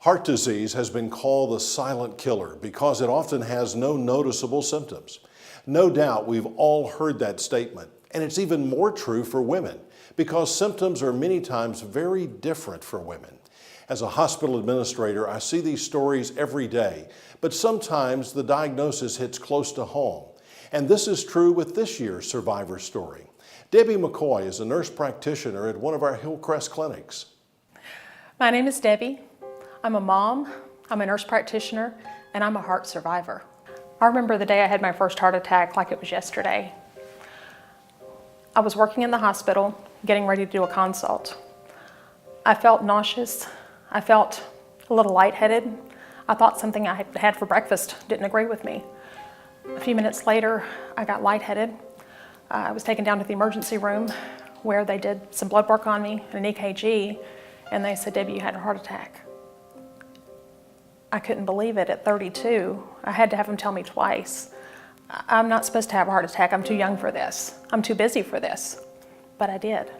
Heart disease has been called the silent killer because it often has no noticeable symptoms. No doubt we've all heard that statement, and it's even more true for women because symptoms are many times very different for women. As a hospital administrator, I see these stories every day, but sometimes the diagnosis hits close to home. And this is true with this year's survivor story. Debbie McCoy is a nurse practitioner at one of our Hillcrest clinics. My name is Debbie. I'm a mom, I'm a nurse practitioner, and I'm a heart survivor. I remember the day I had my first heart attack like it was yesterday. I was working in the hospital, getting ready to do a consult. I felt nauseous. I felt a little lightheaded. I thought something I had had for breakfast didn't agree with me. A few minutes later, I got lightheaded. I was taken down to the emergency room where they did some blood work on me and an EKG, and they said, "Debbie, you had a heart attack." I couldn't believe it at 32. I had to have them tell me twice. I'm not supposed to have a heart attack. I'm too young for this. I'm too busy for this. But I did.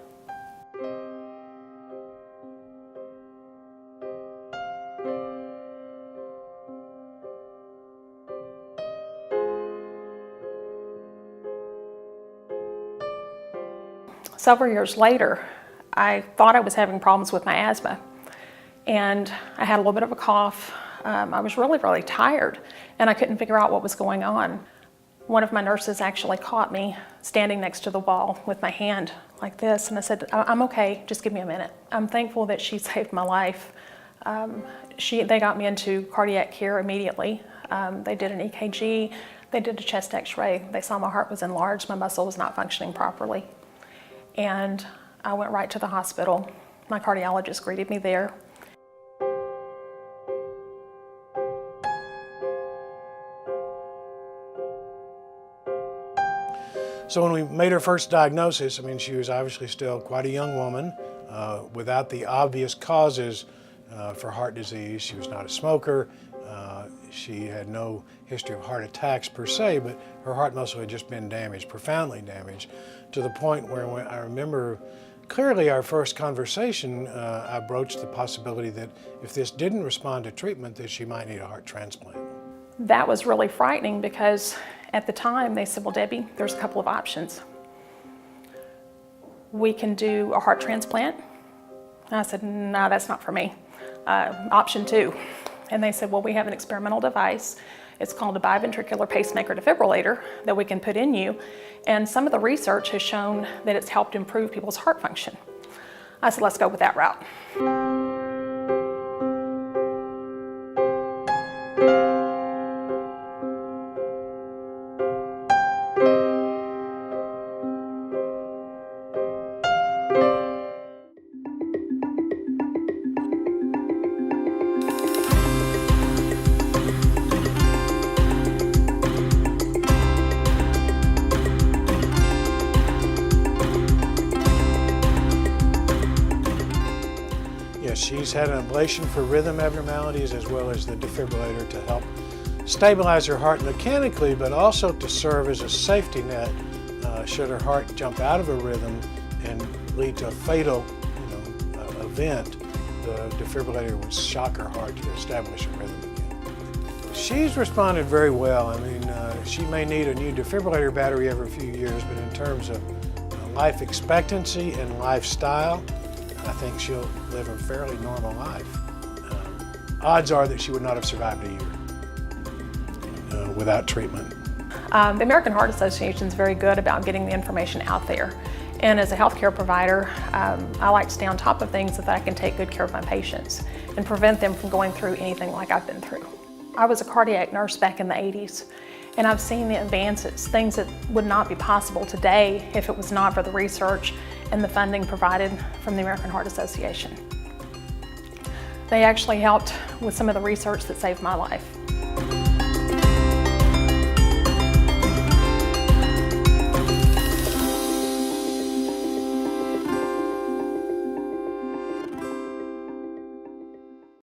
Several years later, I thought I was having problems with my asthma, and I had a little bit of a cough. I was really tired, and I couldn't figure out what was going on. One of my nurses actually caught me standing next to the wall with my hand like this, and I said, "I'm okay, just give me a minute." I'm thankful that she saved my life. They got me into cardiac care immediately. They did an EKG, they did a chest x-ray. They saw my heart was enlarged, my muscle was not functioning properly. And I went right to the hospital. My cardiologist greeted me there. So when we made her first diagnosis, she was obviously still quite a young woman without the obvious causes for heart disease. She was not a smoker. She had no history of heart attacks per se, but her heart muscle had just been damaged, profoundly damaged, to the point where when I remember clearly our first conversation, I broached the possibility that if this didn't respond to treatment, that she might need a heart transplant. That was really frightening because at the time they said, "Well, Debbie, there's a couple of options. We can do a heart transplant." And I said, "No, that's not for me. Option 2. And they said, "Well, we have an experimental device. It's called a biventricular pacemaker defibrillator that we can put in you. And some of the research has shown that it's helped improve people's heart function." I said, "Let's go with that route." She's had an ablation for rhythm abnormalities as well as the defibrillator to help stabilize her heart mechanically, but also to serve as a safety net should her heart jump out of a rhythm and lead to a fatal event. The defibrillator would shock her heart to establish a rhythm again. She's responded very well. She may need a new defibrillator battery every few years, but in terms of life expectancy and lifestyle, I think she'll live a fairly normal life. Odds are that she would not have survived a year without treatment. The American Heart Association is very good about getting the information out there. And as a healthcare provider, I like to stay on top of things so that I can take good care of my patients and prevent them from going through anything like I've been through. I was a cardiac nurse back in the 80s, and I've seen the advances, things that would not be possible today if it was not for the research and the funding provided from the American Heart Association. They actually helped with some of the research that saved my life.